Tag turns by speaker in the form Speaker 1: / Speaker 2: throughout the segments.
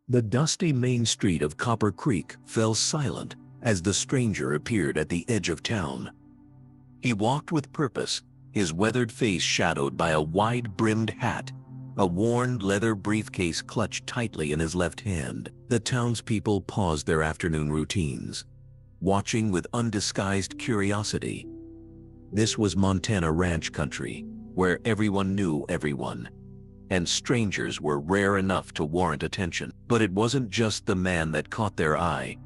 Speaker 1: The dusty main street of Copper Creek fell silent as the stranger appeared at the edge of town. He walked with purpose, his weathered face shadowed by a wide-brimmed hat, a worn leather briefcase clutched tightly in his left hand. The townspeople paused their afternoon routines, watching with undisguised curiosity. This was Montana ranch country, where everyone knew everyone, and strangers were rare enough to warrant attention. But it wasn't just the man that caught their eye.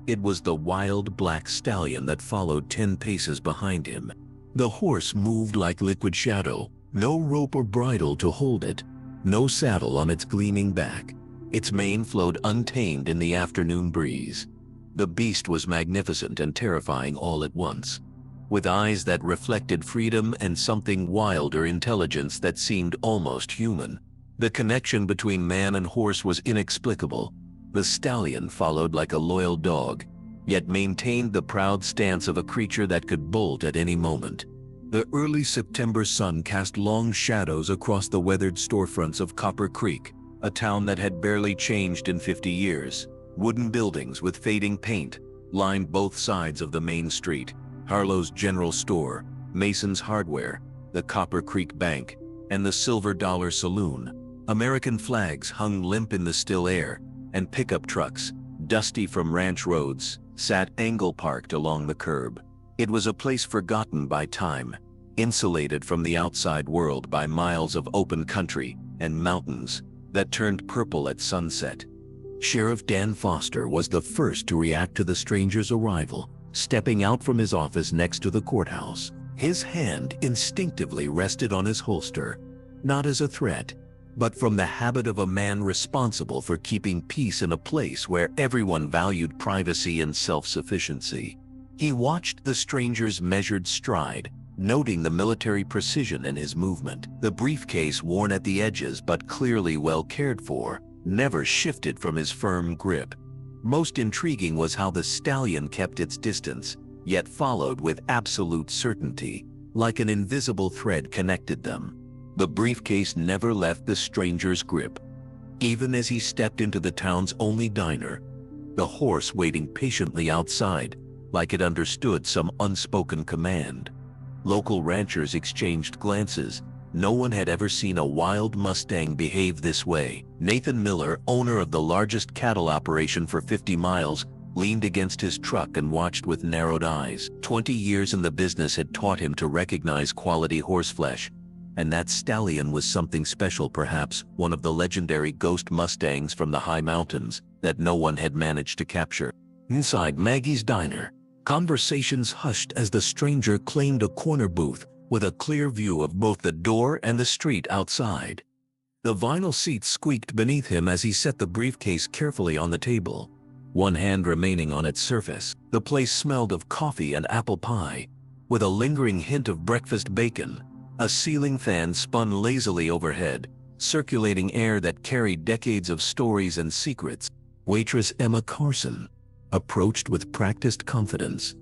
Speaker 1: It was the wild black stallion that followed 10 paces behind him. The horse moved like liquid shadow, no rope or bridle to hold it, no saddle on its gleaming back. Its mane flowed untamed in the afternoon breeze. The beast was magnificent and terrifying all at once, with eyes that reflected freedom and something wilder intelligence that seemed almost human. The connection between man and horse was inexplicable. The stallion followed like a loyal dog, yet maintained the proud stance of a creature that could bolt at any moment. The early September sun cast long shadows across the weathered storefronts of Copper Creek, a town that had barely changed in 50 years. Wooden buildings with fading paint lined both sides of the main street. Harlow's General Store, Mason's Hardware, the Copper Creek Bank, and the Silver Dollar Saloon. American flags hung limp in the still air, and pickup trucks, dusty from ranch roads, sat angle-parked along the curb. It was a place forgotten by time, insulated from the outside world by miles of open country and mountains that turned purple at sunset. Sheriff Dan Foster was the first to react to the stranger's arrival, stepping out from his office next to the courthouse. His hand instinctively rested on his holster, not as a threat, but from the habit of a man responsible for keeping peace in a place where everyone valued privacy and self-sufficiency. He watched the stranger's measured stride, noting the military precision in his movement. The briefcase, worn at the edges but clearly well cared for, never shifted from his firm grip. Most intriguing was how the stallion kept its distance, yet followed with absolute certainty, like an invisible thread connected them. The briefcase never left the stranger's grip, even as he stepped into the town's only diner, the horse waiting patiently outside, like it understood some unspoken command. Local ranchers exchanged glances. No one had ever seen a wild Mustang behave this way. Nathan Miller, owner of the largest cattle operation for 50 miles, leaned against his truck and watched with narrowed eyes. 20 years in the business had taught him to recognize quality horseflesh, and that stallion was something special, perhaps one of the legendary ghost Mustangs from the high mountains that no one had managed to capture. Inside Maggie's diner, conversations hushed as the stranger claimed a corner booth with a clear view of both the door and the street outside. The vinyl seat squeaked beneath him as he set the briefcase carefully on the table, one hand remaining on its surface. The place smelled of coffee and apple pie, with a lingering hint of breakfast bacon. A ceiling fan spun lazily overhead, circulating air that carried decades of stories and secrets. Waitress Emma Carson approached with practiced confidence,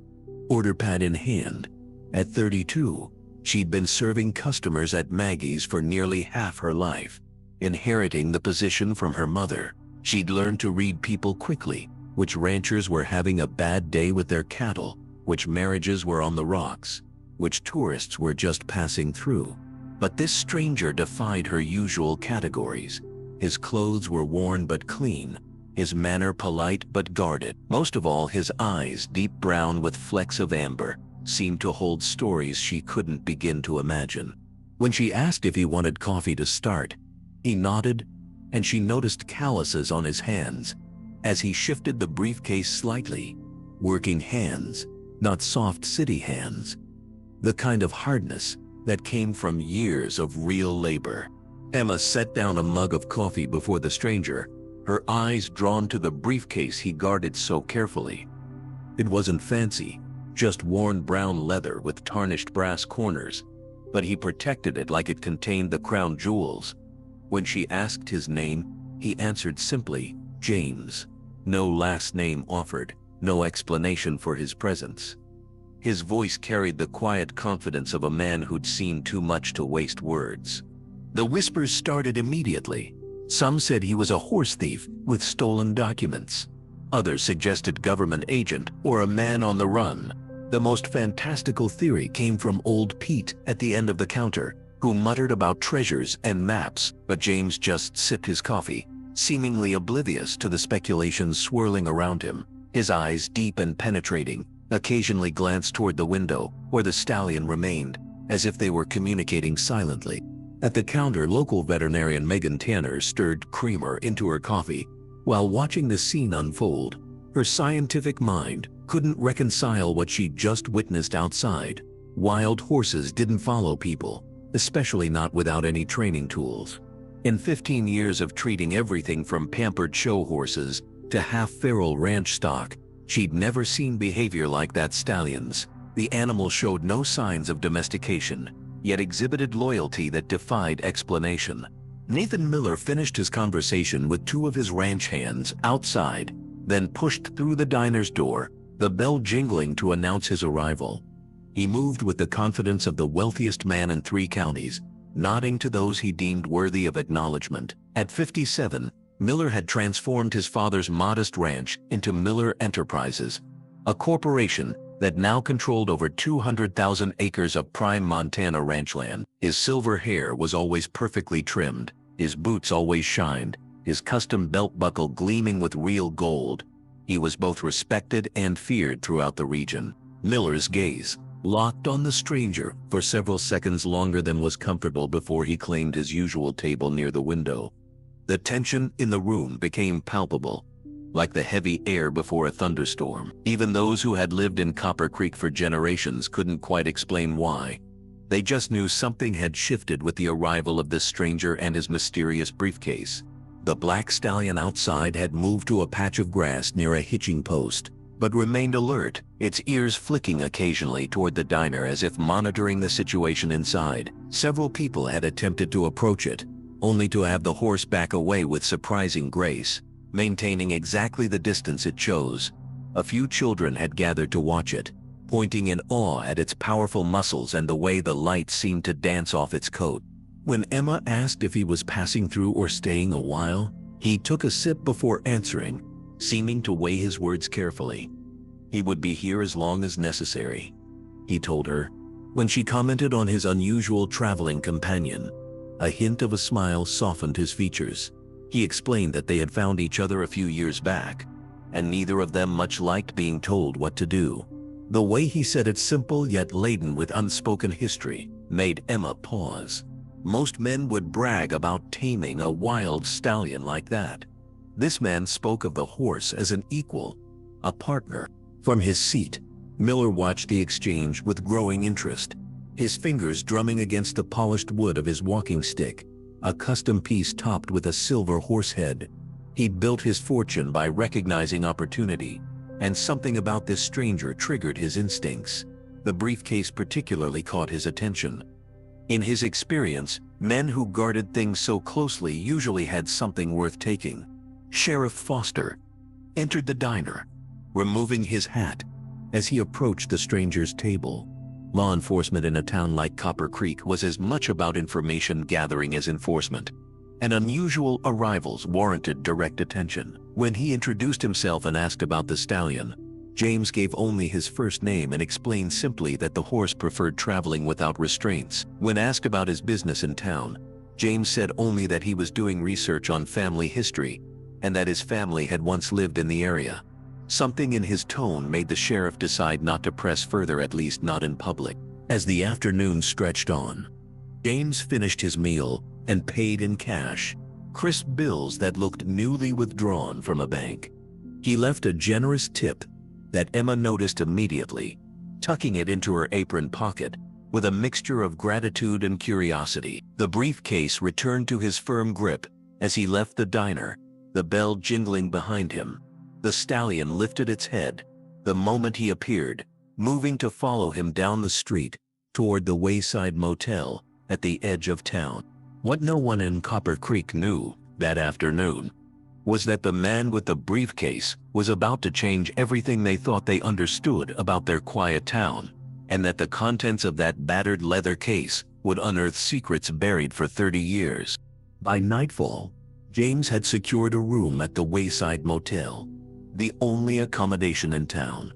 Speaker 1: order pad in hand. At 32, she'd been serving customers at Maggie's for nearly half her life. Inheriting the position from her mother, she'd learned to read people quickly, which ranchers were having a bad day with their cattle, which marriages were on the rocks, which tourists were just passing through. But this stranger defied her usual categories. His clothes were worn but clean, his manner polite but guarded. Most of all, his eyes, deep brown with flecks of amber, seemed to hold stories she couldn't begin to imagine. When she asked if he wanted coffee to start, he nodded, and she noticed calluses on his hands as he shifted the briefcase slightly. Working hands, not soft city hands. The kind of hardness that came from years of real labor. Emma set down a mug of coffee before the stranger, her eyes drawn to the briefcase he guarded so carefully. It wasn't fancy, just worn brown leather with tarnished brass corners, but he protected it like it contained the crown jewels. When she asked his name, he answered simply, James. No last name offered, no explanation for his presence. His voice carried the quiet confidence of a man who'd seen too much to waste words. The whispers started immediately. Some said he was a horse thief with stolen documents. Others suggested government agent or a man on the run. The most fantastical theory came from old Pete at the end of the counter, who muttered about treasures and maps, but James just sipped his coffee, seemingly oblivious to the speculations swirling around him. His eyes, deep and penetrating, occasionally glanced toward the window, where the stallion remained, as if they were communicating silently. At the counter, local veterinarian Megan Tanner stirred creamer into her coffee. While watching the scene unfold, her scientific mind couldn't reconcile what she'd just witnessed outside. Wild horses didn't follow people, especially not without any training tools. In 15 years of treating everything from pampered show horses to half-feral ranch stock, she'd never seen behavior like that stallion's. The animal showed no signs of domestication, yet exhibited loyalty that defied explanation. Nathan Miller finished his conversation with two of his ranch hands outside, then pushed through the diner's door, the bell jingling to announce his arrival. He moved with the confidence of the wealthiest man in 3 counties, nodding to those he deemed worthy of acknowledgement. At 57, Miller had transformed his father's modest ranch into Miller Enterprises, a corporation that now controlled over 200,000 acres of prime Montana ranchland. His silver hair was always perfectly trimmed, his boots always shined, his custom belt buckle gleaming with real gold. He was both respected and feared throughout the region. Miller's gaze locked on the stranger for several seconds longer than was comfortable before he claimed his usual table near the window. The tension in the room became palpable, like the heavy air before a thunderstorm. Even those who had lived in Copper Creek for generations couldn't quite explain why. They just knew something had shifted with the arrival of this stranger and his mysterious briefcase. The black stallion outside had moved to a patch of grass near a hitching post, but remained alert, its ears flicking occasionally toward the diner as if monitoring the situation inside. Several people had attempted to approach it, only to have the horse back away with surprising grace, maintaining exactly the distance it chose. A few children had gathered to watch it, pointing in awe at its powerful muscles and the way the light seemed to dance off its coat. When Emma asked if he was passing through or staying a while, he took a sip before answering, seeming to weigh his words carefully. He would be here as long as necessary, he told her. When she commented on his unusual traveling companion, a hint of a smile softened his features. He explained that they had found each other a few years back, and neither of them much liked being told what to do. The way he said it, simple yet laden with unspoken history, made Emma pause. Most men would brag about taming a wild stallion like that. This man spoke of the horse as an equal, a partner. From his seat, Miller watched the exchange with growing interest, his fingers drumming against the polished wood of his walking stick, a custom piece topped with a silver horse head. He'd built his fortune by recognizing opportunity, and something about this stranger triggered his instincts. The briefcase particularly caught his attention. In his experience, men who guarded things so closely usually had something worth taking. Sheriff Foster entered the diner, removing his hat as he approached the stranger's table. Law enforcement in a town like Copper Creek was as much about information gathering as enforcement, and unusual arrivals warranted direct attention. When he introduced himself and asked about the stallion, James gave only his first name and explained simply that the horse preferred traveling without restraints. When asked about his business in town, James said only that he was doing research on family history and that his family had once lived in the area. Something in his tone made the sheriff decide not to press further, at least not in public. As the afternoon stretched on, James finished his meal and paid in cash, crisp bills that looked newly withdrawn from a bank. He left a generous tip that Emma noticed immediately, tucking it into her apron pocket with a mixture of gratitude and curiosity. The briefcase returned to his firm grip as he left the diner, the bell jingling behind him. The stallion lifted its head the moment he appeared, moving to follow him down the street toward the Wayside Motel at the edge of town. What no one in Copper Creek knew that afternoon was that the man with the briefcase was about to change everything they thought they understood about their quiet town, and that the contents of that battered leather case would unearth secrets buried for 30 years. By nightfall, James had secured a room at the Wayside Motel, the only accommodation in town.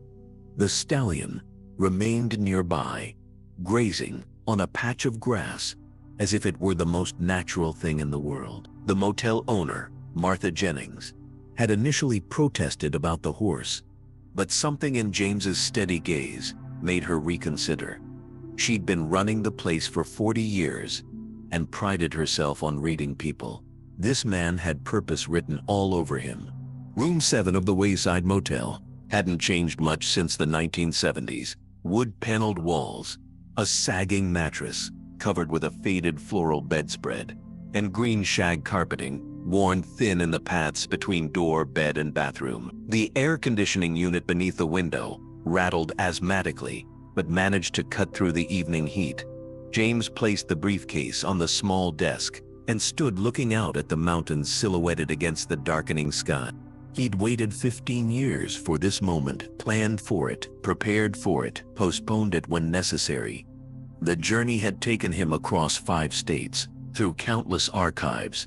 Speaker 1: The stallion remained nearby, grazing on a patch of grass as if it were the most natural thing in the world. The motel owner, Martha Jennings, had initially protested about the horse, but something in James's steady gaze made her reconsider. She'd been running the place for 40 years and prided herself on reading people. This man had purpose written all over him. Room 7 of the Wayside Motel hadn't changed much since the 1970s. Wood-paneled walls, a sagging mattress covered with a faded floral bedspread, and green shag carpeting worn thin in the paths between door, bed, and bathroom. The air conditioning unit beneath the window rattled asthmatically, but managed to cut through the evening heat. James placed the briefcase on the small desk and stood looking out at the mountains silhouetted against the darkening sky. He'd waited 15 years for this moment, planned for it, prepared for it, postponed it when necessary. The journey had taken him across 5 states, through countless archives,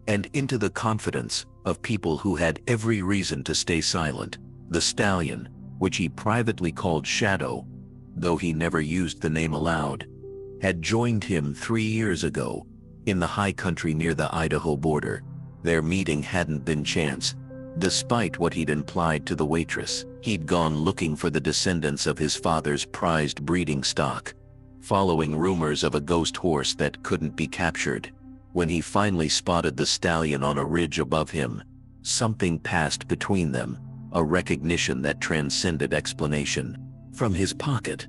Speaker 1: and into the confidence of people who had every reason to stay silent. The stallion, which he privately called Shadow, though he never used the name aloud, had joined him 3 years ago in the high country near the Idaho border. Their meeting hadn't been chance. Despite what he'd implied to the waitress, he'd gone looking for the descendants of his father's prized breeding stock, following rumors of a ghost horse that couldn't be captured. When he finally spotted the stallion on a ridge above him, something passed between them, a recognition that transcended explanation. From his pocket,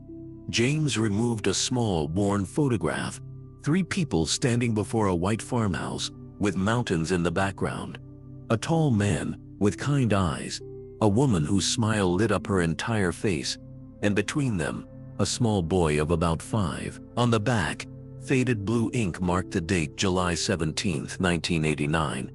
Speaker 1: James removed a small, worn photograph. 3 people standing before a white farmhouse, with mountains in the background. A tall man with kind eyes, a woman whose smile lit up her entire face, and between them, a small boy of about 5. On the back, faded blue ink marked the date July 17, 1989,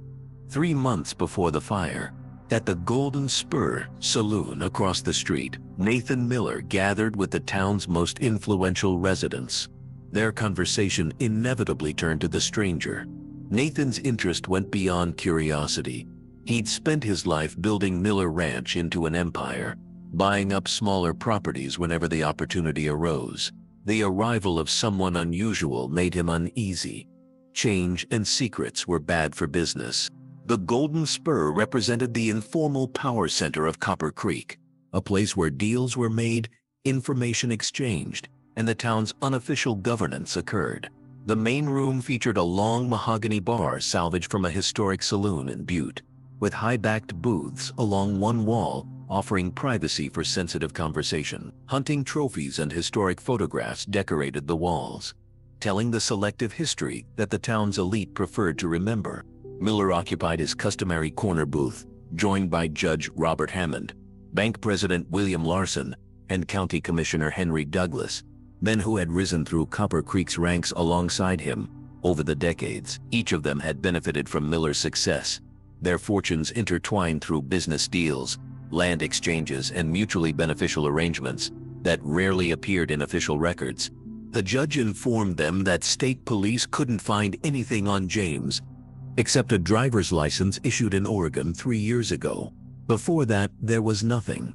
Speaker 1: 3 months before the fire. At the Golden Spur Saloon across the street, Nathan Miller gathered with the town's most influential residents. Their conversation inevitably turned to the stranger. Nathan's interest went beyond curiosity. He'd spent his life building Miller Ranch into an empire, buying up smaller properties whenever the opportunity arose. The arrival of someone unusual made him uneasy. Change and secrets were bad for business. The Golden Spur represented the informal power center of Copper Creek, a place where deals were made, information exchanged, and the town's unofficial governance occurred. The main room featured a long mahogany bar salvaged from a historic saloon in Butte, with high-backed booths along one wall offering privacy for sensitive conversation. Hunting trophies and historic photographs decorated the walls, telling the selective history that the town's elite preferred to remember. Miller occupied his customary corner booth, joined by Judge Robert Hammond, Bank President William Larson, and County Commissioner Henry Douglas, men who had risen through Copper Creek's ranks alongside him over the decades. Each of them had benefited from Miller's success, their fortunes intertwined through business deals, land exchanges, and mutually beneficial arrangements that rarely appeared in official records. The judge informed them that state police couldn't find anything on James, except a driver's license issued in Oregon 3 years ago. Before that, there was nothing.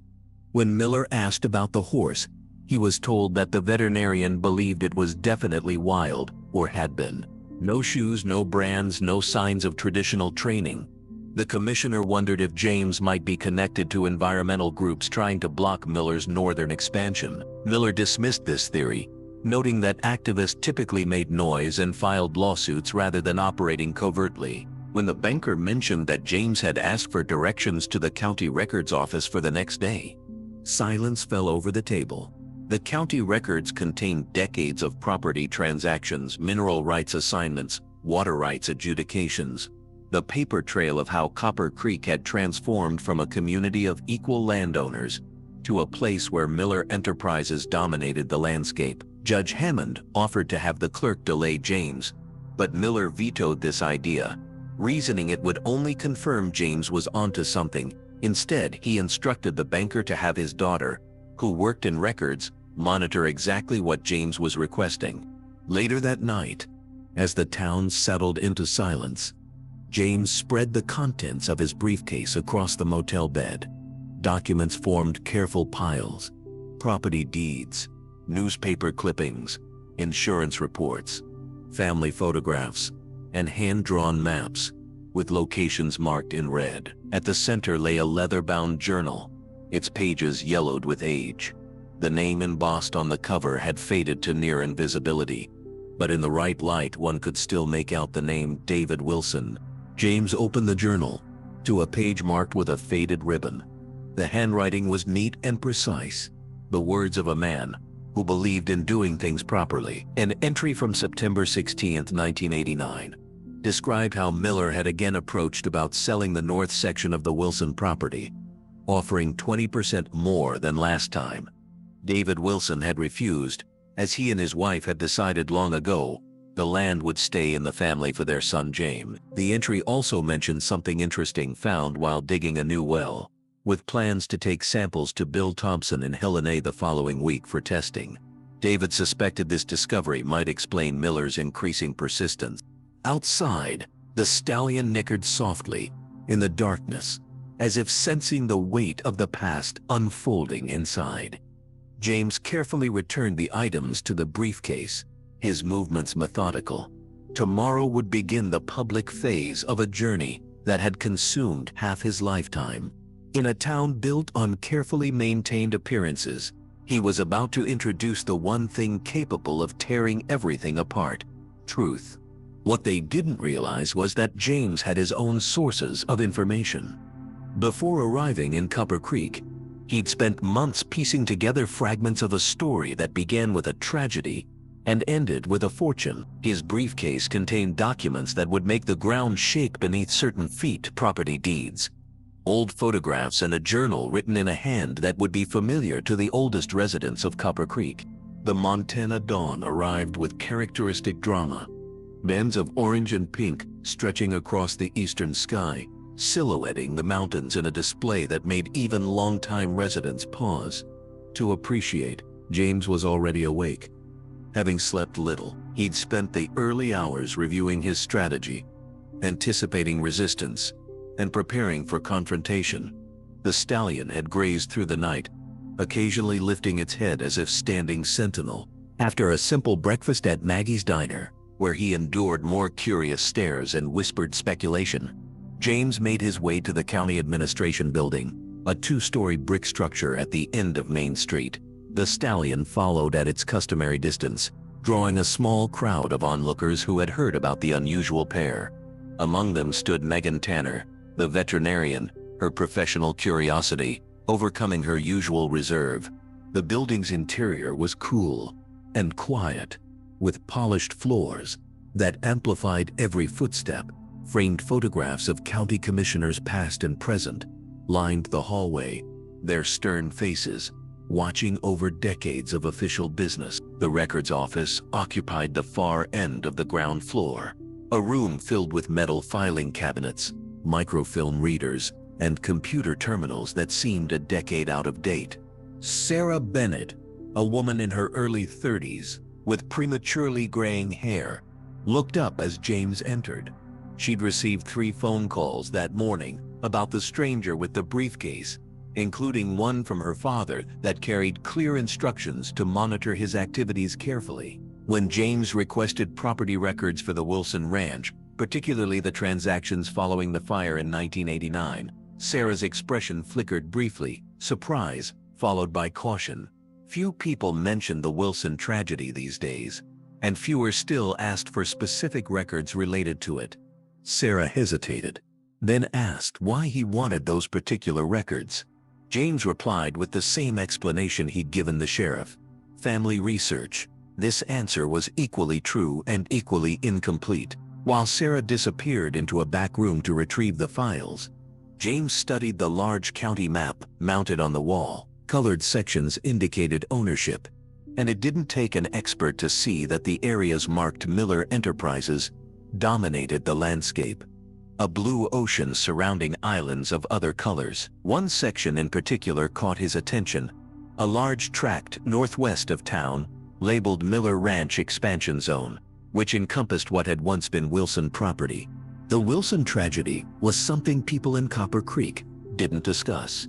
Speaker 1: When Miller asked about the horse, he was told that the veterinarian believed it was definitely wild, or had been. No shoes, no brands, no signs of traditional training. The commissioner wondered if James might be connected to environmental groups trying to block Miller's northern expansion. Miller dismissed this theory, noting that activists typically made noise and filed lawsuits rather than operating covertly. When the banker mentioned that James had asked for directions to the county records office for the next day, silence fell over the table. The county records contained decades of property transactions, mineral rights assignments, water rights adjudications, the paper trail of how Copper Creek had transformed from a community of equal landowners to a place where Miller Enterprises dominated the landscape. Judge Hammond offered to have the clerk delay James, but Miller vetoed this idea, reasoning it would only confirm James was onto something. Instead, he instructed the banker to have his daughter, who worked in records, monitor exactly what James was requesting. Later that night, as the town settled into silence, James spread the contents of his briefcase across the motel bed. Documents formed careful piles: property deeds, newspaper clippings, insurance reports, family photographs, and hand-drawn maps, with locations marked in red. At the center lay a leather-bound journal, its pages yellowed with age. The name embossed on the cover had faded to near invisibility, but in the right light one could still make out the name David Wilson. James opened the journal to a page marked with a faded ribbon. The handwriting was neat and precise, the words of a man who believed in doing things properly. An entry from September 16, 1989, described how Miller had again approached about selling the north section of the Wilson property, offering 20% more than last time. David Wilson had refused, as he and his wife had decided long ago the land would stay in the family for their son James. The entry also mentioned something interesting found while digging a new well, with plans to take samples to Bill Thompson in Helena the following week for testing. David suspected this discovery might explain Miller's increasing persistence. Outside, the stallion nickered softly in the darkness, as if sensing the weight of the past unfolding inside. James carefully returned the items to the briefcase, his movements methodical. Tomorrow would begin the public phase of a journey that had consumed half his lifetime. In a town built on carefully maintained appearances, he was about to introduce the one thing capable of tearing everything apart: truth. What they didn't realize was that James had his own sources of information. Before arriving in Copper Creek, he'd spent months piecing together fragments of a story that began with a tragedy and ended with a fortune. His briefcase contained documents that would make the ground shake beneath certain feet: property deeds, old photographs, and a journal written in a hand that would be familiar to the oldest residents of Copper Creek. The Montana dawn arrived with characteristic drama. Bands of orange and pink stretching across the eastern sky, silhouetting the mountains in a display that made even longtime residents pause to appreciate. James was already awake. Having slept little, he'd spent the early hours reviewing his strategy, anticipating resistance, and preparing for confrontation. The stallion had grazed through the night, occasionally lifting its head as if standing sentinel. After a simple breakfast at Maggie's Diner, where he endured more curious stares and whispered speculation, James made his way to the county administration building, a two-story brick structure at the end of Main Street. The stallion followed at its customary distance, drawing a small crowd of onlookers who had heard about the unusual pair. Among them stood Megan Tanner, the veterinarian, her professional curiosity overcoming her usual reserve. The building's interior was cool and quiet, with polished floors that amplified every footstep. Framed photographs of county commissioners past and present lined the hallway, their stern faces watching over decades of official business. The records office occupied the far end of the ground floor, a room filled with metal filing cabinets, microfilm readers, and computer terminals that seemed a decade out of date. Sarah Bennett, a woman in her early 30s with prematurely graying hair, looked up as James entered. She'd received 3 phone calls that morning about the stranger with the briefcase, including one from her father that carried clear instructions to monitor his activities carefully. When James requested property records for the Wilson Ranch, particularly the transactions following the fire in 1989, Sarah's expression flickered briefly: surprise, followed by caution. Few people mentioned the Wilson tragedy these days, and fewer still asked for specific records related to it. Sarah hesitated, then asked why he wanted those particular records. James replied with the same explanation he'd given the sheriff: family research. This answer was equally true and equally incomplete. While Sarah disappeared into a back room to retrieve the files, James studied the large county map mounted on the wall. Colored sections indicated ownership, and it didn't take an expert to see that the areas marked Miller Enterprises dominated the landscape. A blue ocean surrounding islands of other colors. One section in particular caught his attention: a large tract northwest of town, labeled Miller Ranch Expansion Zone, which encompassed what had once been Wilson property. The Wilson tragedy was something people in Copper Creek didn't discuss.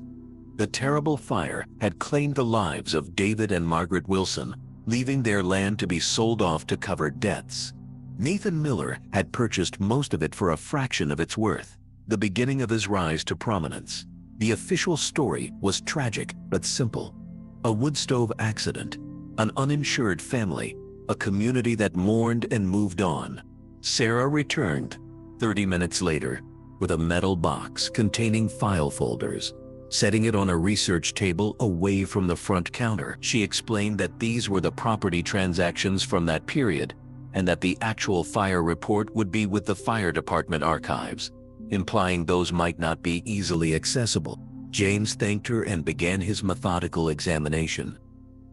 Speaker 1: The terrible fire had claimed the lives of David and Margaret Wilson, leaving their land to be sold off to cover debts. Nathan Miller had purchased most of it for a fraction of its worth, the beginning of his rise to prominence. The official story was tragic but simple. A wood stove accident, an uninsured family, a community that mourned and moved on. Sarah returned 30 minutes later with a metal box containing file folders. Setting it on a research table away from the front counter, she explained that these were the property transactions from that period and that the actual fire report would be with the fire department archives, implying those might not be easily accessible. James thanked her and began his methodical examination.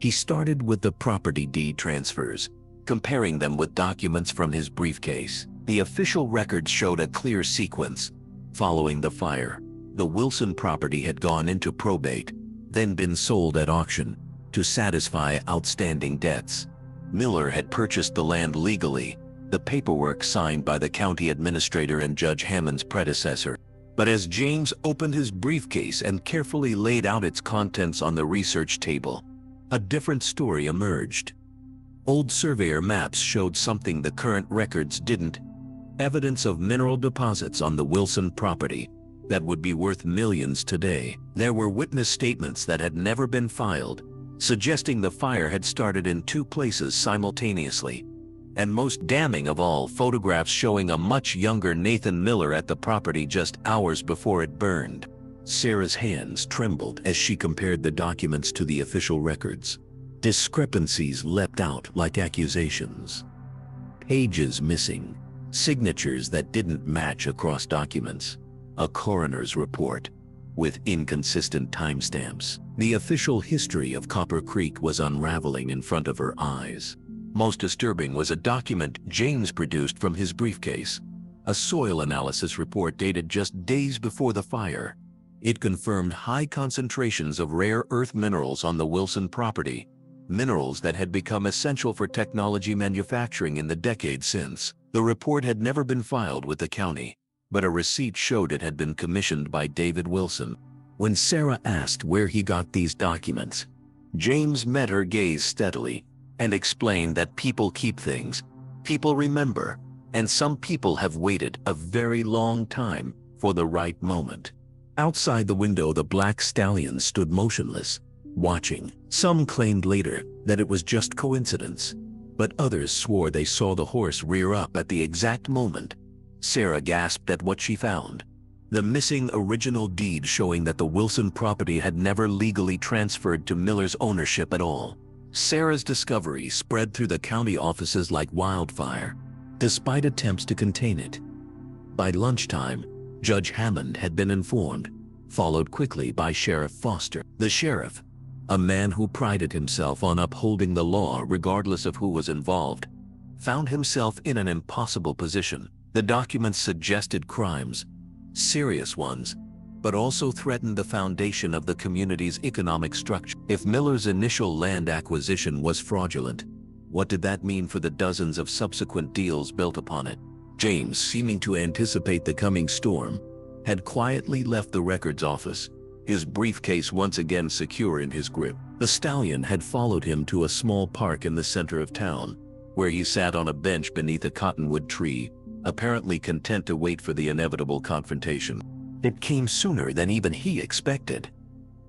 Speaker 1: He started with the property deed transfers, comparing them with documents from his briefcase. The official records showed a clear sequence. Following the fire, the Wilson property had gone into probate, then been sold at auction to satisfy outstanding debts. Miller had purchased the land legally, the paperwork signed by the county administrator and Judge Hammond's predecessor. But as James opened his briefcase and carefully laid out its contents on the research table, a different story emerged. Old surveyor maps showed something the current records didn't: evidence of mineral deposits on the Wilson property that would be worth millions today. There were witness statements that had never been filed, suggesting the fire had started in two places simultaneously. And most damning of all, photographs showing a much younger Nathan Miller at the property just hours before it burned. Sarah's hands trembled as she compared the documents to the official records. Discrepancies leapt out like accusations. Pages missing, signatures that didn't match across documents, a coroner's report with inconsistent timestamps. The official history of Copper Creek was unraveling in front of her eyes. Most disturbing was a document James produced from his briefcase, a soil analysis report dated just days before the fire. It confirmed high concentrations of rare earth minerals on the Wilson property, minerals that had become essential for technology manufacturing in the decades since. The report had never been filed with the county, but a receipt showed it had been commissioned by David Wilson. When Sarah asked where he got these documents, James met her gaze steadily and explained that people keep things, people remember, and some people have waited a very long time for the right moment. Outside the window, the black stallion stood motionless, watching. Some claimed later that it was just coincidence, but others swore they saw the horse rear up at the exact moment. Sarah gasped at what she found: the missing original deed showing that the Wilson property had never legally transferred to Miller's ownership at all. Sarah's discovery spread through the county offices like wildfire, despite attempts to contain it. By lunchtime, Judge Hammond had been informed, followed quickly by Sheriff Foster. The sheriff, a man who prided himself on upholding the law regardless of who was involved, found himself in an impossible position. The documents suggested crimes, serious ones, but also threatened the foundation of the community's economic structure. If Miller's initial land acquisition was fraudulent, what did that mean for the dozens of subsequent deals built upon it? James, seeming to anticipate the coming storm, had quietly left the records office, his briefcase once again secure in his grip. The stallion had followed him to a small park in the center of town, where he sat on a bench beneath a cottonwood tree, apparently content to wait for the inevitable confrontation. It came sooner than even he expected.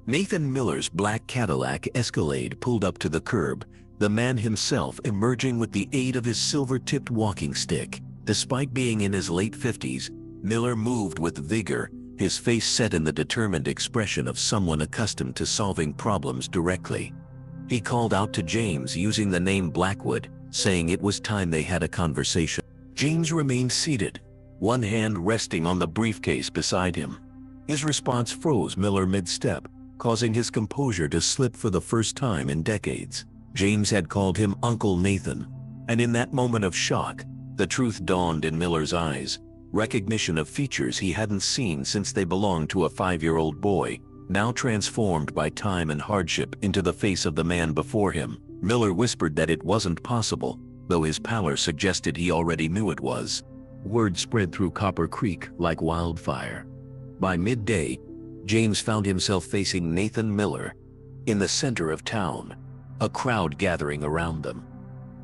Speaker 1: Nathan Miller's black Cadillac Escalade pulled up to the curb, the man himself emerging with the aid of his silver-tipped walking stick. Despite being in his late 50s, Miller moved with vigor, his face set in the determined expression of someone accustomed to solving problems directly. He called out to James using the name Blackwood, saying it was time they had a conversation. James remained seated, one hand resting on the briefcase beside him. His response froze Miller mid-step, causing his composure to slip for the first time in decades. James had called him Uncle Nathan, and in that moment of shock, the truth dawned in Miller's eyes. Recognition of features he hadn't seen since they belonged to a 5-year-old boy, now transformed by time and hardship into the face of the man before him. Miller whispered that it wasn't possible, though his pallor suggested he already knew it was. Word spread through Copper Creek like wildfire. By midday, James found himself facing Nathan Miller in the center of town, a crowd gathering around them.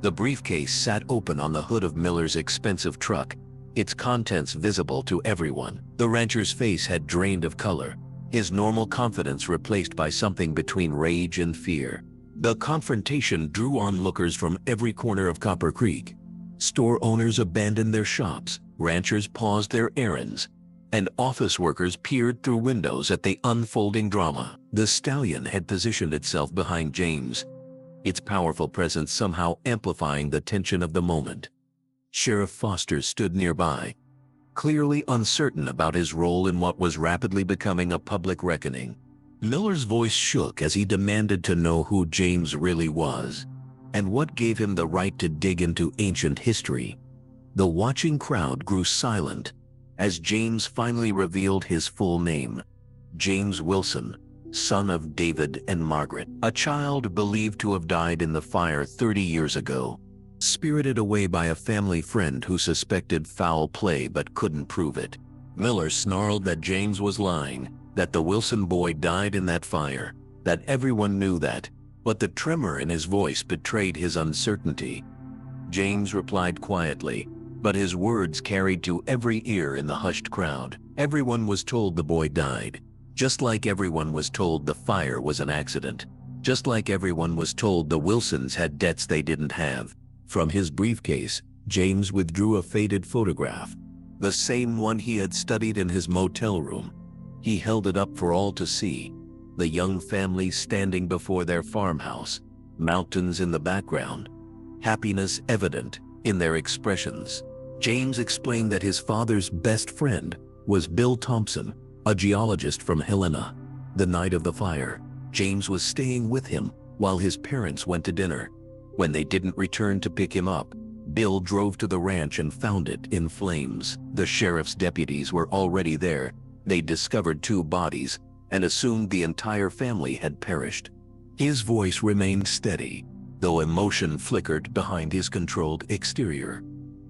Speaker 1: The briefcase sat open on the hood of Miller's expensive truck, its contents visible to everyone. The rancher's face had drained of color, his normal confidence replaced by something between rage and fear. The confrontation drew onlookers from every corner of Copper Creek. Store owners abandoned their shops, ranchers paused their errands, and office workers peered through windows at the unfolding drama. The stallion had positioned itself behind James, its powerful presence somehow amplifying the tension of the moment. Sheriff Foster stood nearby, clearly uncertain about his role in what was rapidly becoming a public reckoning. Miller's voice shook as he demanded to know who James really was, and what gave him the right to dig into ancient history. The watching crowd grew silent as James finally revealed his full name: James Wilson, son of David and Margaret, a child believed to have died in the fire 30 years ago, spirited away by a family friend who suspected foul play but couldn't prove it. Miller snarled that James was lying, that the Wilson boy died in that fire, that everyone knew that, but the tremor in his voice betrayed his uncertainty. James replied quietly, but his words carried to every ear in the hushed crowd. Everyone was told the boy died, just like everyone was told the fire was an accident, just like everyone was told the Wilsons had debts they didn't have. From his briefcase, James withdrew a faded photograph, the same one he had studied in his motel room. He held it up for all to see, the young family standing before their farmhouse, mountains in the background, happiness evident in their expressions. James explained that his father's best friend was Bill Thompson, a geologist from Helena. The night of the fire, James was staying with him while his parents went to dinner. When they didn't return to pick him up, Bill drove to the ranch and found it in flames. The sheriff's deputies were already there. They discovered 2 bodies and assumed the entire family had perished. His voice remained steady, though emotion flickered behind his controlled exterior.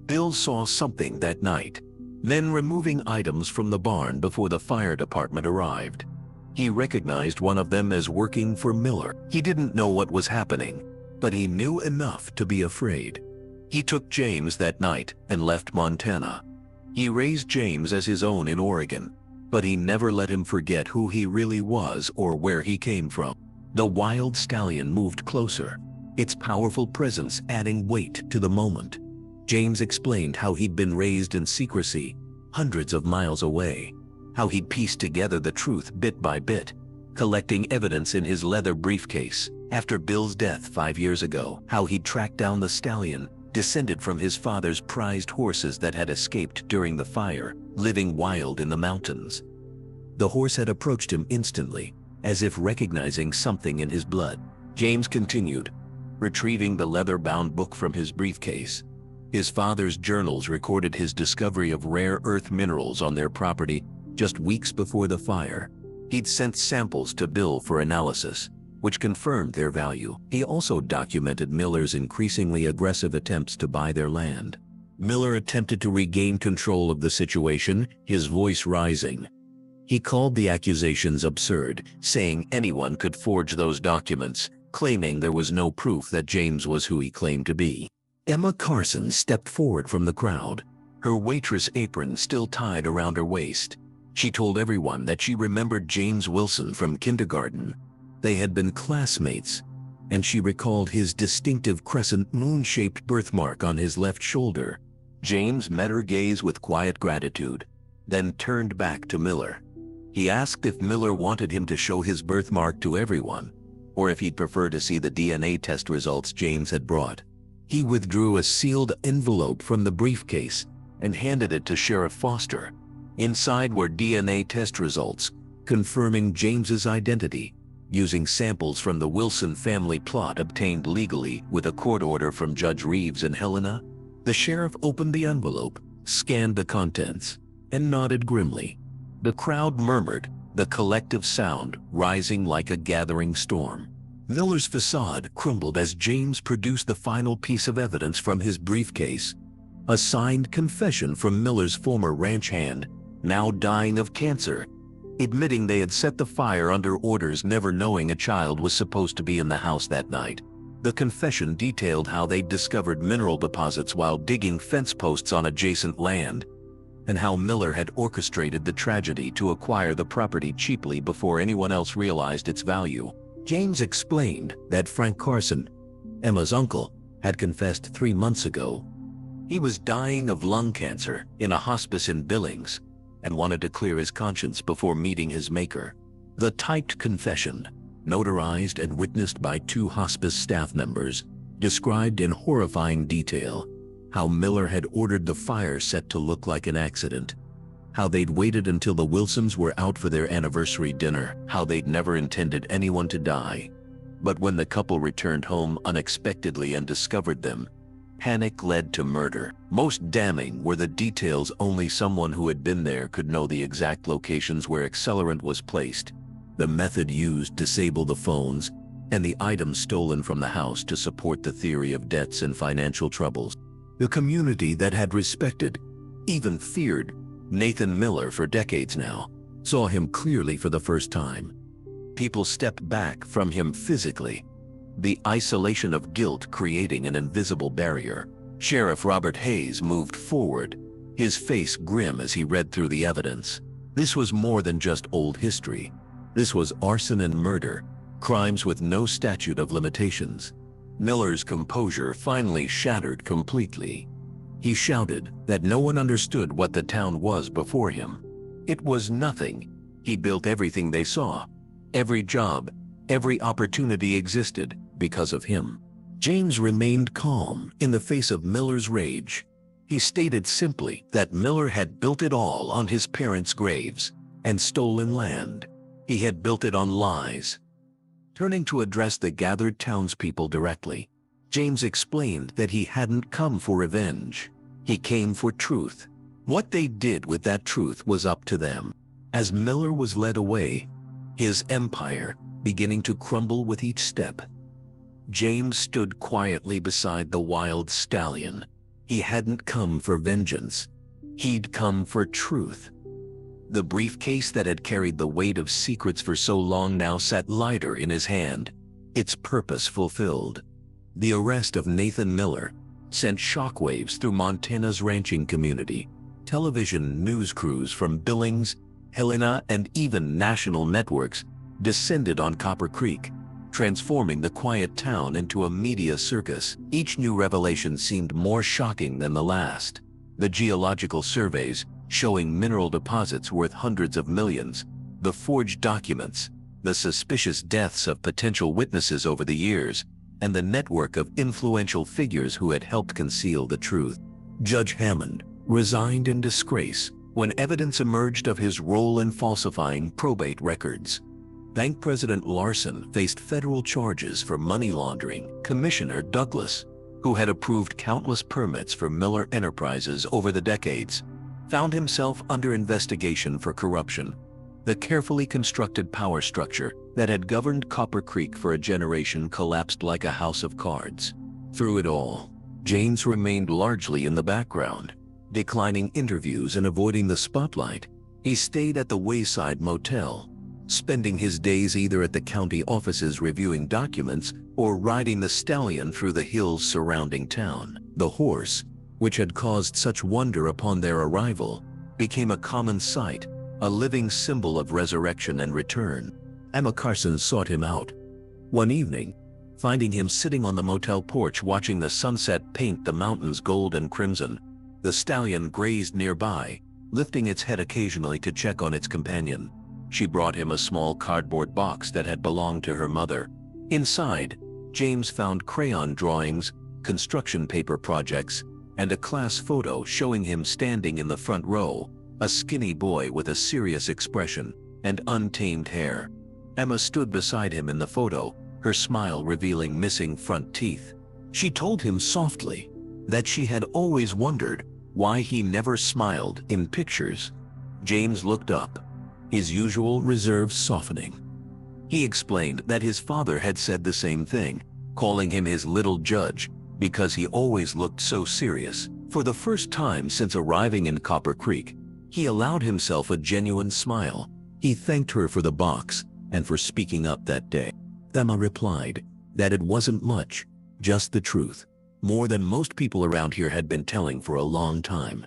Speaker 1: Bill saw something that night, then removing items from the barn before the fire department arrived. He recognized one of them as working for Miller. He didn't know what was happening, but he knew enough to be afraid. He took James that night and left Montana. He raised James as his own in Oregon, but he never let him forget who he really was or where he came from. The wild stallion moved closer, its powerful presence adding weight to the moment. James explained how he'd been raised in secrecy, hundreds of miles away, how he'd pieced together the truth bit by bit, collecting evidence in his leather briefcase after Bill's death 5 years ago, how he'd tracked down the stallion, descended from his father's prized horses that had escaped during the fire, living wild in the mountains. The horse had approached him instantly, as if recognizing something in his blood. James continued, retrieving the leather-bound book from his briefcase. His father's journals recorded his discovery of rare earth minerals on their property just weeks before the fire. He'd sent samples to Bill for analysis, which confirmed their value. He also documented Miller's increasingly aggressive attempts to buy their land. Miller attempted to regain control of the situation, his voice rising. He called the accusations absurd, saying anyone could forge those documents, claiming there was no proof that James was who he claimed to be. Emma Carson stepped forward from the crowd, her waitress apron still tied around her waist. She told everyone that she remembered James Wilson from kindergarten. They had been classmates, and she recalled his distinctive crescent moon-shaped birthmark on his left shoulder. James met her gaze with quiet gratitude, then turned back to Miller. He asked if Miller wanted him to show his birthmark to everyone, or if he'd prefer to see the DNA test results James had brought. He withdrew a sealed envelope from the briefcase and handed it to Sheriff Foster. Inside were DNA test results, confirming James's identity, using samples from the Wilson family plot obtained legally with a court order from Judge Reeves in Helena. The sheriff opened the envelope, scanned the contents, and nodded grimly. The crowd murmured, the collective sound rising like a gathering storm. Miller's facade crumbled as James produced the final piece of evidence from his briefcase, A signed confession from Miller's former ranch hand, now dying of cancer, admitting they had set the fire under orders, never knowing a child was supposed to be in the house that night. The confession detailed how they'd discovered mineral deposits while digging fence posts on adjacent land, and how Miller had orchestrated the tragedy to acquire the property cheaply before anyone else realized its value. James explained that Frank Carson, Emma's uncle, had confessed 3 months ago. He was dying of lung cancer in a hospice in Billings and wanted to clear his conscience before meeting his maker. The typed confession, notarized and witnessed by 2 hospice staff members, described in horrifying detail how Miller had ordered the fire set to look like an accident, how they'd waited until the Wilsons were out for their anniversary dinner, how they'd never intended anyone to die. But when the couple returned home unexpectedly and discovered them, panic led to murder. Most damning were the details. Only someone who had been there could know the exact locations where accelerant was placed, the method used to disable the phones, and the items stolen from the house to support the theory of debts and financial troubles. The community that had respected, even feared, Nathan Miller for decades now, saw him clearly for the first time. People stepped back from him physically, the isolation of guilt creating an invisible barrier. Sheriff Robert Hayes moved forward, his face grim as he read through the evidence. This was more than just old history. This was arson and murder, crimes with no statute of limitations. Miller's composure finally shattered completely. He shouted that no one understood what the town was before him. It was nothing. He built everything they saw. Every job, every opportunity existed because of him. James remained calm in the face of Miller's rage. He stated simply that Miller had built it all on his parents' graves and stolen land. He had built it on lies. Turning to address the gathered townspeople directly, James explained that he hadn't come for revenge. He came for truth. What they did with that truth was up to them. As Miller was led away, his empire beginning to crumble with each step, James stood quietly beside the wild stallion. He hadn't come for vengeance. He'd come for truth. The briefcase that had carried the weight of secrets for so long now sat lighter in his hand, its purpose fulfilled. The arrest of Nathan Miller sent shockwaves through Montana's ranching community. Television news crews from Billings, Helena, and even national networks descended on Copper Creek, transforming the quiet town into a media circus. Each new revelation seemed more shocking than the last. The geological surveys showing mineral deposits worth hundreds of millions, the forged documents, the suspicious deaths of potential witnesses over the years, and the network of influential figures who had helped conceal the truth. Judge Hammond resigned in disgrace when evidence emerged of his role in falsifying probate records. Bank President Larson faced federal charges for money laundering. Commissioner Douglas, who had approved countless permits for Miller Enterprises over the decades, found himself under investigation for corruption. The carefully constructed power structure that had governed Copper Creek for a generation collapsed like a house of cards. Through it all, James remained largely in the background, declining interviews and avoiding the spotlight. He stayed at the Wayside Motel, spending his days either at the county offices reviewing documents or riding the stallion through the hills surrounding town. The horse, which had caused such wonder upon their arrival, became a common sight, a living symbol of resurrection and return. Emma Carson sought him out one evening, finding him sitting on the motel porch watching the sunset paint the mountains gold and crimson. The stallion grazed nearby, lifting its head occasionally to check on its companion. She brought him a small cardboard box that had belonged to her mother. Inside, James found crayon drawings, construction paper projects, and a class photo showing him standing in the front row, a skinny boy with a serious expression and untamed hair. Emma stood beside him in the photo, her smile revealing missing front teeth. She told him softly that she had always wondered why he never smiled in pictures. James looked up, his usual reserve softening. He explained that his father had said the same thing, calling him his little judge because he always looked so serious. For the first time since arriving in Copper Creek, he allowed himself a genuine smile. He thanked her for the box and for speaking up that day. Emma replied that it wasn't much, just the truth, more than most people around here had been telling for a long time.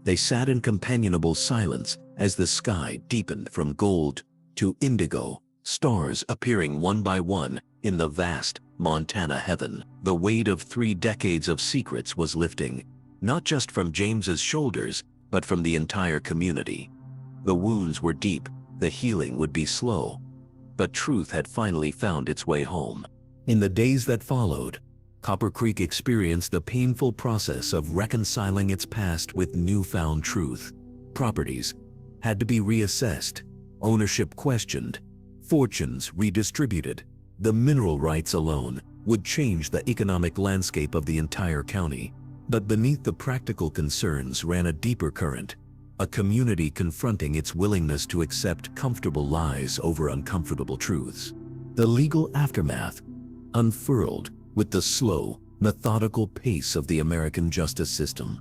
Speaker 1: They sat in companionable silence as the sky deepened from gold to indigo, stars appearing one by one in the vast Montana heaven. The weight of 3 decades of secrets was lifting, not just from James's shoulders, but from the entire community. The wounds were deep, the healing would be slow, but truth had finally found its way home. In the days that followed, Copper Creek experienced the painful process of reconciling its past with newfound truth. Properties had to be reassessed, ownership questioned, fortunes redistributed. The mineral rights alone would change the economic landscape of the entire county. But beneath the practical concerns ran a deeper current, a community confronting its willingness to accept comfortable lies over uncomfortable truths. The legal aftermath unfurled with the slow, methodical pace of the American justice system.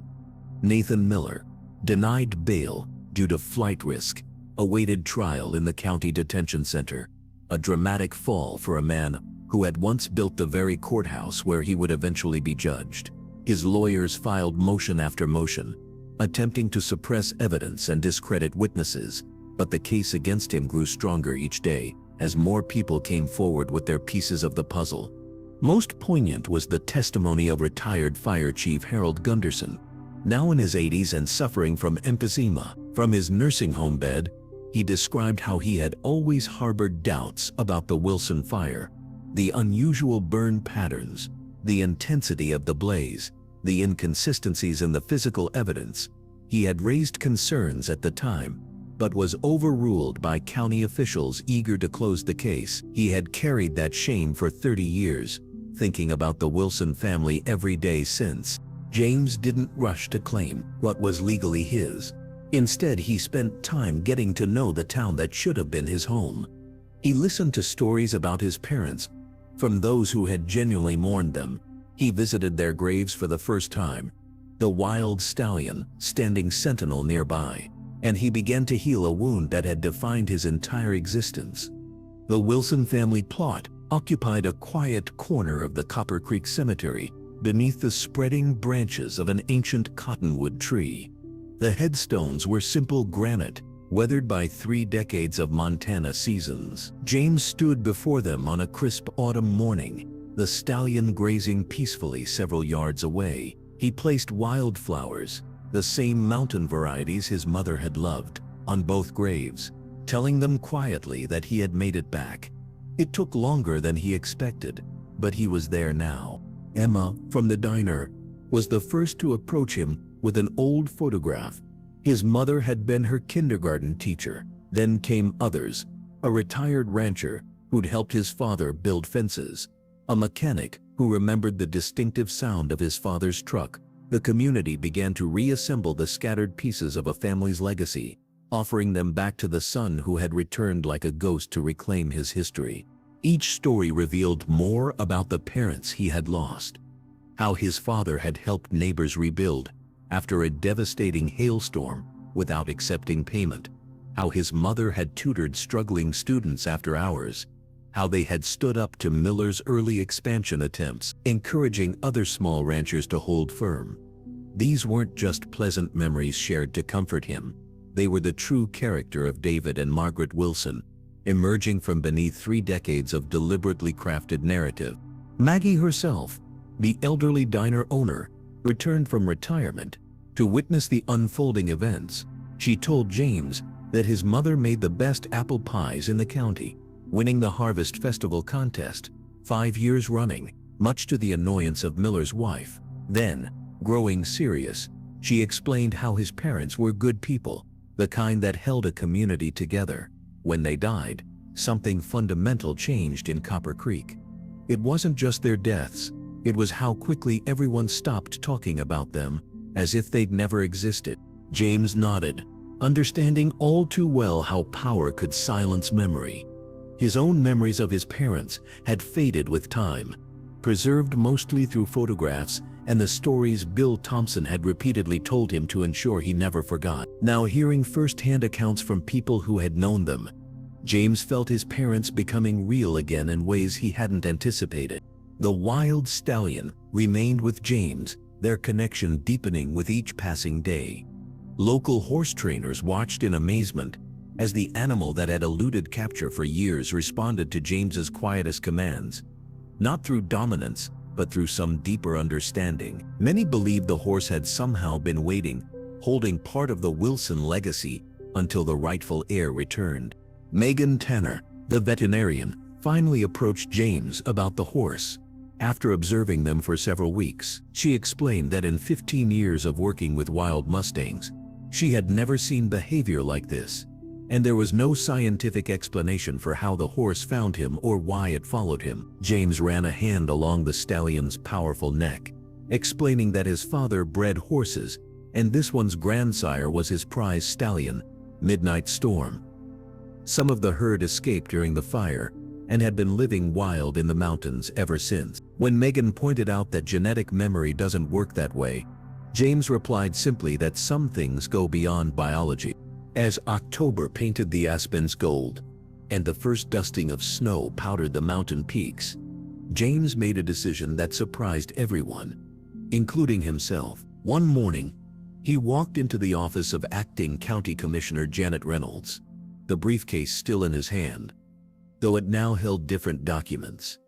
Speaker 1: Nathan Miller, denied bail due to flight risk, awaited trial in the county detention center, a dramatic fall for a man who had once built the very courthouse where he would eventually be judged. His lawyers filed motion after motion, attempting to suppress evidence and discredit witnesses, but the case against him grew stronger each day as more people came forward with their pieces of the puzzle. Most poignant was the testimony of retired Fire Chief Harold Gunderson, now in his 80s and suffering from emphysema. From his nursing home bed, he described how he had always harbored doubts about the Wilson fire, the unusual burn patterns, the intensity of the blaze, the inconsistencies in the physical evidence. He had raised concerns at the time, but was overruled by county officials eager to close the case. He had carried that shame for 30 years, thinking about the Wilson family every day since. James didn't rush to claim what was legally his. Instead, he spent time getting to know the town that should have been his home. He listened to stories about his parents, from those who had genuinely mourned them. He visited their graves for the first time, the wild stallion standing sentinel nearby, and he began to heal a wound that had defined his entire existence. The Wilson family plot occupied a quiet corner of the Copper Creek Cemetery, beneath the spreading branches of an ancient cottonwood tree. The headstones were simple granite, weathered by 3 decades of Montana seasons. James stood before them on a crisp autumn morning, the stallion grazing peacefully several yards away. He placed wildflowers, the same mountain varieties his mother had loved, on both graves, telling them quietly that he had made it back. It took longer than he expected, but he was there now. Emma, from the diner, was the first to approach him with an old photograph. His mother had been her kindergarten teacher. Then came others, a retired rancher who'd helped his father build fences, a mechanic who remembered the distinctive sound of his father's truck. The community began to reassemble the scattered pieces of a family's legacy, offering them back to the son who had returned like a ghost to reclaim his history. Each story revealed more about the parents he had lost, how his father had helped neighbors rebuild after a devastating hailstorm without accepting payment, how his mother had tutored struggling students after hours, how they had stood up to Miller's early expansion attempts, encouraging other small ranchers to hold firm. These weren't just pleasant memories shared to comfort him. They were the true character of David and Margaret Wilson, emerging from beneath 3 decades of deliberately crafted narrative. Maggie herself, the elderly diner owner, returned from retirement to witness the unfolding events. She told James that his mother made the best apple pies in the county, winning the Harvest Festival contest 5 years running, much to the annoyance of Miller's wife. Then, growing serious, she explained how his parents were good people, the kind that held a community together. When they died, something fundamental changed in Copper Creek. It wasn't just their deaths, it was how quickly everyone stopped talking about them, as if they'd never existed. James nodded, understanding all too well how power could silence memory. His own memories of his parents had faded with time, preserved mostly through photographs and the stories Bill Thompson had repeatedly told him to ensure he never forgot. Now, hearing first-hand accounts from people who had known them, James felt his parents becoming real again in ways he hadn't anticipated. The wild stallion remained with James, their connection deepening with each passing day. Local horse trainers watched in amazement as the animal that had eluded capture for years responded to James's quietest commands, not through dominance, but through some deeper understanding. Many believed the horse had somehow been waiting, holding part of the Wilson legacy until the rightful heir returned. Megan Tanner, the veterinarian, finally approached James about the horse. After observing them for several weeks, she explained that in 15 years of working with wild Mustangs, she had never seen behavior like this, and there was no scientific explanation for how the horse found him or why it followed him. James ran a hand along the stallion's powerful neck, explaining that his father bred horses, and this one's grandsire was his prize stallion, Midnight Storm. Some of the herd escaped during the fire and had been living wild in the mountains ever since. When Megan pointed out that genetic memory doesn't work that way, James replied simply that some things go beyond biology. As October painted the aspens gold and the first dusting of snow powdered the mountain peaks, James made a decision that surprised everyone, including himself. One morning, he walked into the office of Acting County Commissioner Janet Reynolds, the briefcase still in his hand, though it now held different documents.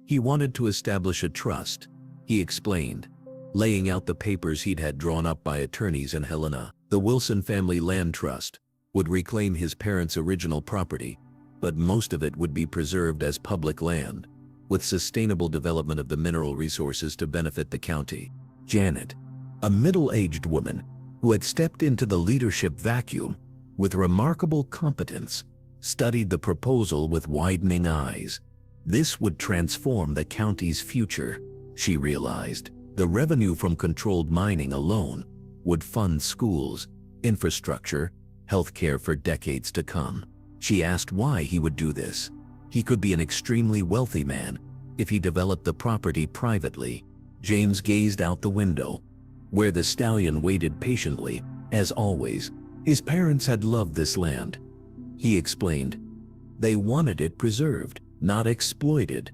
Speaker 1: He wanted to establish a trust, he explained, laying out the papers he'd had drawn up by attorneys in Helena. The Wilson Family Land Trust would reclaim his parents' original property, but most of it would be preserved as public land, with sustainable development of the mineral resources to benefit the county. Janet, a middle-aged woman who had stepped into the leadership vacuum with remarkable competence, studied the proposal with widening eyes. This would transform the county's future, she realized. The revenue from controlled mining alone would fund schools, infrastructure, healthcare for decades to come. She asked why he would do this. He could be an extremely wealthy man if he developed the property privately. James gazed out the window, where the stallion waited patiently. As always, his parents had loved this land, he explained. They wanted it preserved, not exploited.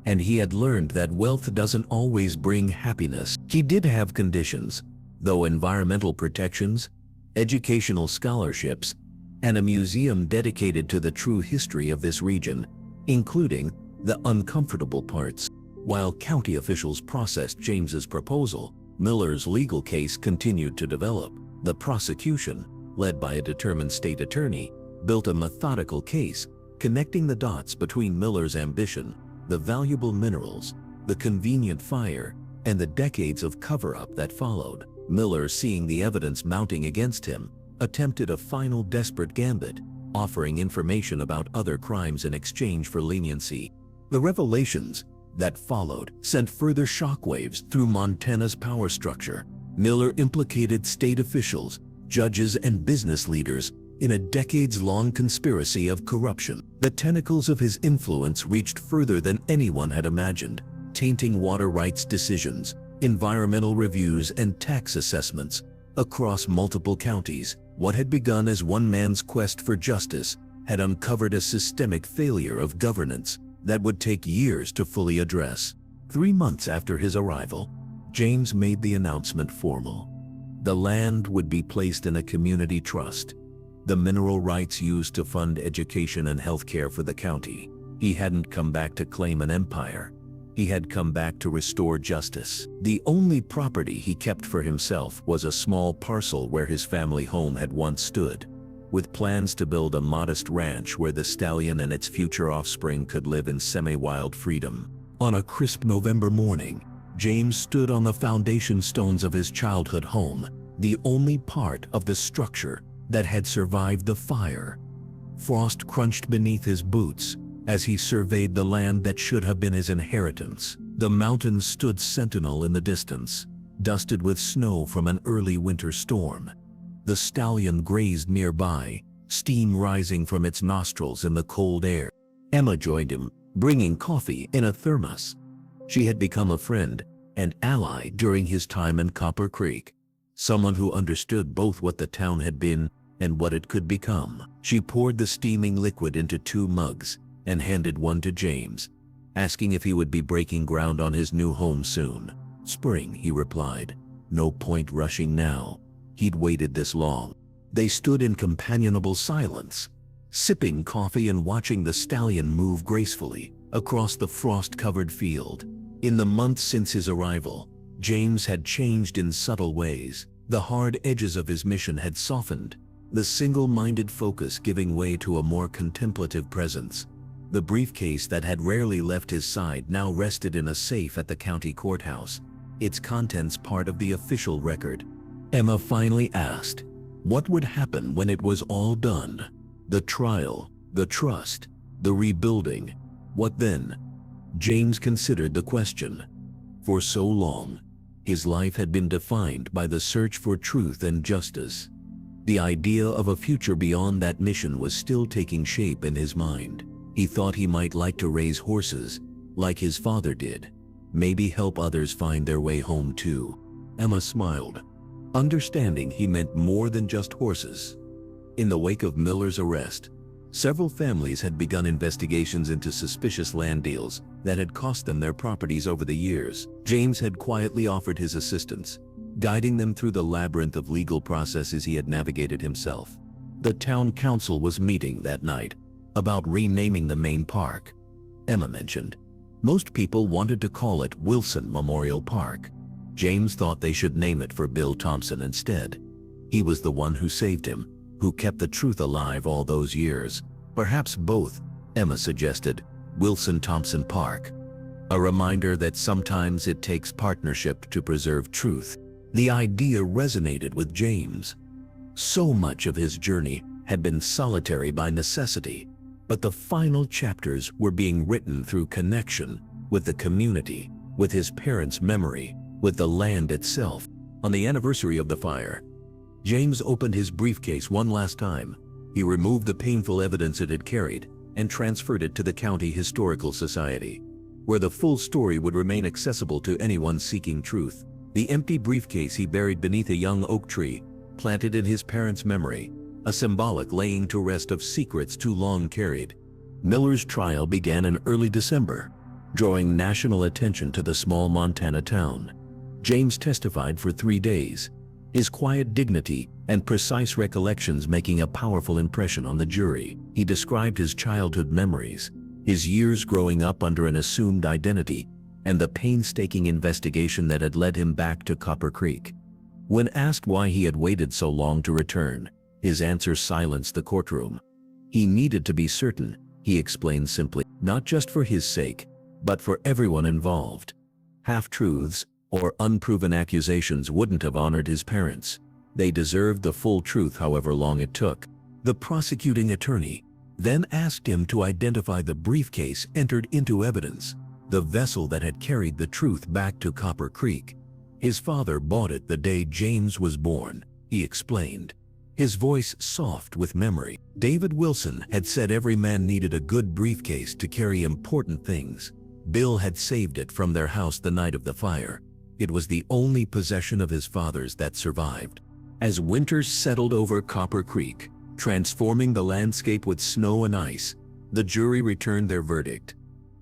Speaker 1: And he had learned that wealth doesn't always bring happiness. He did have conditions, though: environmental protections, educational scholarships, and a museum dedicated to the true history of this region, including the uncomfortable parts. While county officials processed James's proposal, Miller's legal case continued to develop. The prosecution, led by a determined state attorney, built a methodical case, connecting the dots between Miller's ambition, the valuable minerals, the convenient fire, and the decades of cover-up that followed. Miller, seeing the evidence mounting against him, attempted a final desperate gambit, offering information about other crimes in exchange for leniency. The revelations that followed sent further shockwaves through Montana's power structure. Miller implicated state officials, judges, and business leaders in a decades-long conspiracy of corruption. The tentacles of his influence reached further than anyone had imagined, tainting water rights decisions, environmental reviews, and tax assessments across multiple counties. What had begun as one man's quest for justice had uncovered a systemic failure of governance that would take years to fully address. 3 months after his arrival, James made the announcement formal. The land would be placed in a community trust, the mineral rights used to fund education and healthcare for the county. He hadn't come back to claim an empire. He had come back to restore justice. The only property he kept for himself was a small parcel where his family home had once stood, with plans to build a modest ranch where the stallion and its future offspring could live in semi-wild freedom. On a crisp November morning, James stood on the foundation stones of his childhood home, the only part of the structure that had survived the fire. Frost crunched beneath his boots as he surveyed the land that should have been his inheritance. The mountains stood sentinel in the distance, dusted with snow from an early winter storm. The stallion grazed nearby, steam rising from its nostrils in the cold air. Emma joined him, bringing coffee in a thermos. She had become a friend and ally during his time in Copper Creek, someone who understood both what the town had been and what it could become. She poured the steaming liquid into 2 mugs and handed one to James, asking if he would be breaking ground on his new home soon. "Spring," he replied. "No point rushing now." He'd waited this long. They stood in companionable silence, sipping coffee and watching the stallion move gracefully across the frost-covered field. In the months since his arrival, James had changed in subtle ways. The hard edges of his mission had softened, the single-minded focus giving way to a more contemplative presence. The briefcase that had rarely left his side now rested in a safe at the county courthouse, its contents part of the official record. Emma finally asked, what would happen when it was all done? The trial, the trust, the rebuilding. What then? James considered the question. For so long, his life had been defined by the search for truth and justice. The idea of a future beyond that mission was still taking shape in his mind. He thought he might like to raise horses, like his father did. Maybe help others find their way home too. Emma smiled, understanding he meant more than just horses. In the wake of Miller's arrest, several families had begun investigations into suspicious land deals that had cost them their properties over the years. James had quietly offered his assistance, guiding them through the labyrinth of legal processes he had navigated himself. The town council was meeting that night about renaming the main park. Emma mentioned, most people wanted to call it Wilson Memorial Park. James thought they should name it for Bill Thompson instead. He was the one who saved him, who kept the truth alive all those years. Perhaps both, Emma suggested. Wilson Thompson Park. A reminder that sometimes it takes partnership to preserve truth. The idea resonated with James. So much of his journey had been solitary by necessity, but the final chapters were being written through connection with the community, with his parents' memory, with the land itself. On the anniversary of the fire, James opened his briefcase one last time. He removed the painful evidence it had carried and transferred it to the County Historical Society, where the full story would remain accessible to anyone seeking truth. The empty briefcase he buried beneath a young oak tree, planted in his parents' memory, a symbolic laying to rest of secrets too long carried. Miller's trial began in early December, drawing national attention to the small Montana town. James testified for 3 days, his quiet dignity and precise recollections making a powerful impression on the jury. He described his childhood memories, his years growing up under an assumed identity, and the painstaking investigation that had led him back to Copper Creek. When asked why he had waited so long to return, his answer silenced the courtroom. He needed to be certain, he explained simply, not just for his sake, but for everyone involved. Half-truths or unproven accusations wouldn't have honored his parents. They deserved the full truth however long it took. The prosecuting attorney then asked him to identify the briefcase entered into evidence, the vessel that had carried the truth back to Copper Creek. His father bought it the day James was born, he explained, his voice soft with memory. David Wilson had said every man needed a good briefcase to carry important things. Bill had saved it from their house the night of the fire. It was the only possession of his father's that survived. As winters settled over Copper Creek, transforming the landscape with snow and ice, the jury returned their verdict.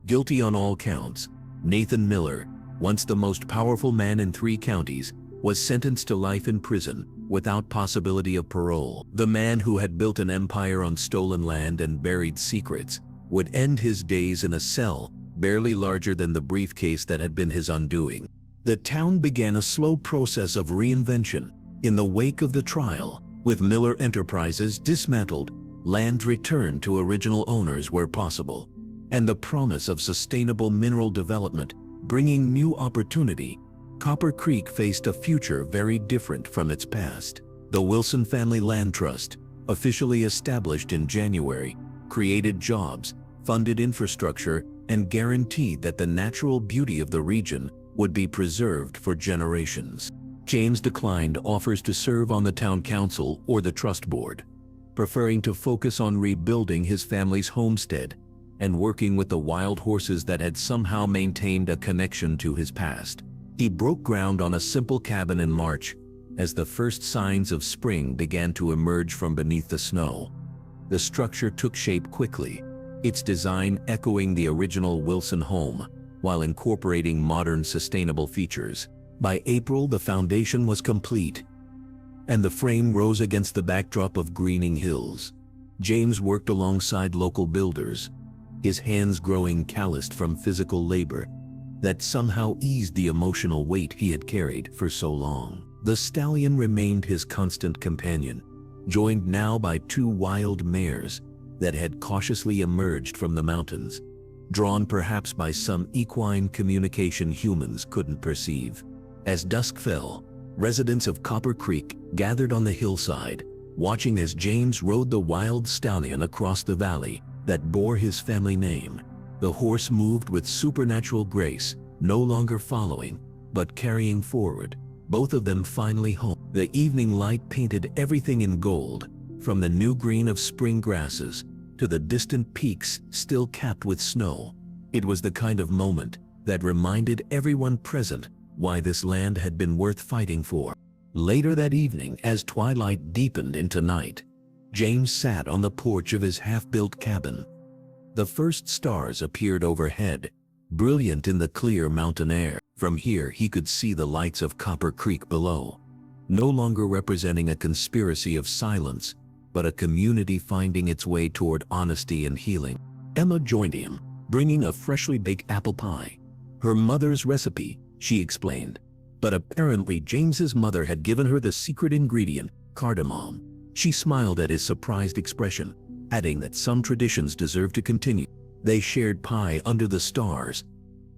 Speaker 1: Guilty on all counts, Nathan Miller, once the most powerful man in 3 counties, was sentenced to life in prison without possibility of parole. The man who had built an empire on stolen land and buried secrets would end his days in a cell barely larger than the briefcase that had been his undoing. The town began a slow process of reinvention. In the wake of the trial, with Miller Enterprises dismantled, land returned to original owners where possible, and the promise of sustainable mineral development bringing new opportunity, Copper Creek faced a future very different from its past. The Wilson Family Land Trust, officially established in January, created jobs, funded infrastructure, and guaranteed that the natural beauty of the region would be preserved for generations. James declined offers to serve on the town council or the trust board, preferring to focus on rebuilding his family's homestead and working with the wild horses that had somehow maintained a connection to his past. He broke ground on a simple cabin in March, as the first signs of spring began to emerge from beneath the snow. The structure took shape quickly, its design echoing the original Wilson home, while incorporating modern sustainable features. By April, the foundation was complete, and the frame rose against the backdrop of greening hills. James worked alongside local builders, his hands growing calloused from physical labor that somehow eased the emotional weight he had carried for so long. The stallion remained his constant companion, joined now by 2 wild mares that had cautiously emerged from the mountains, drawn perhaps by some equine communication humans couldn't perceive. As dusk fell, residents of Copper Creek gathered on the hillside, watching as James rode the wild stallion across the valley that bore his family name. The horse moved with supernatural grace, no longer following, but carrying forward, both of them finally home. The evening light painted everything in gold, from the new green of spring grasses to the distant peaks still capped with snow. It was the kind of moment that reminded everyone present why this land had been worth fighting for. Later that evening, as twilight deepened into night, James sat on the porch of his half-built cabin. The first stars appeared overhead, brilliant in the clear mountain air. From here he could see the lights of Copper Creek below, no longer representing a conspiracy of silence, but a community finding its way toward honesty and healing. Emma joined him, bringing a freshly baked apple pie. Her mother's recipe, she explained, but apparently James's mother had given her the secret ingredient, cardamom. She smiled at his surprised expression, adding that some traditions deserve to continue. They shared pie under the stars,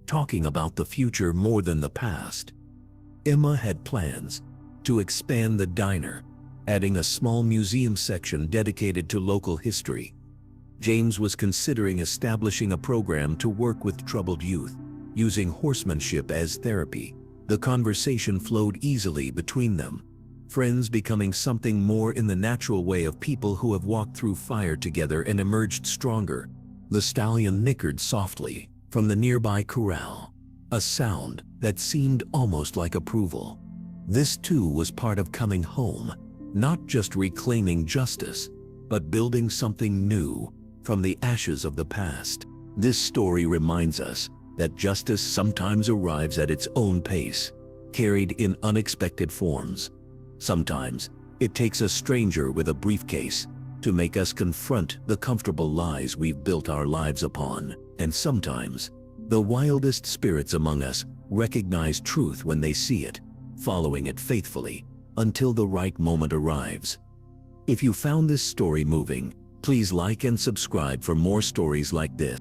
Speaker 1: talking about the future more than the past. Emma had plans to expand the diner, adding a small museum section dedicated to local history. James was considering establishing a program to work with troubled youth, using horsemanship as therapy. The conversation flowed easily between them, friends becoming something more in the natural way of people who have walked through fire together and emerged stronger. The stallion nickered softly from the nearby corral, a sound that seemed almost like approval. This too was part of coming home, not just reclaiming justice, but building something new from the ashes of the past. This story reminds us that justice sometimes arrives at its own pace, carried in unexpected forms. Sometimes it takes a stranger with a briefcase to make us confront the comfortable lies we've built our lives upon. And sometimes the wildest spirits among us recognize truth when they see it, following it faithfully until the right moment arrives. If you found this story moving, please like and subscribe for more stories like this.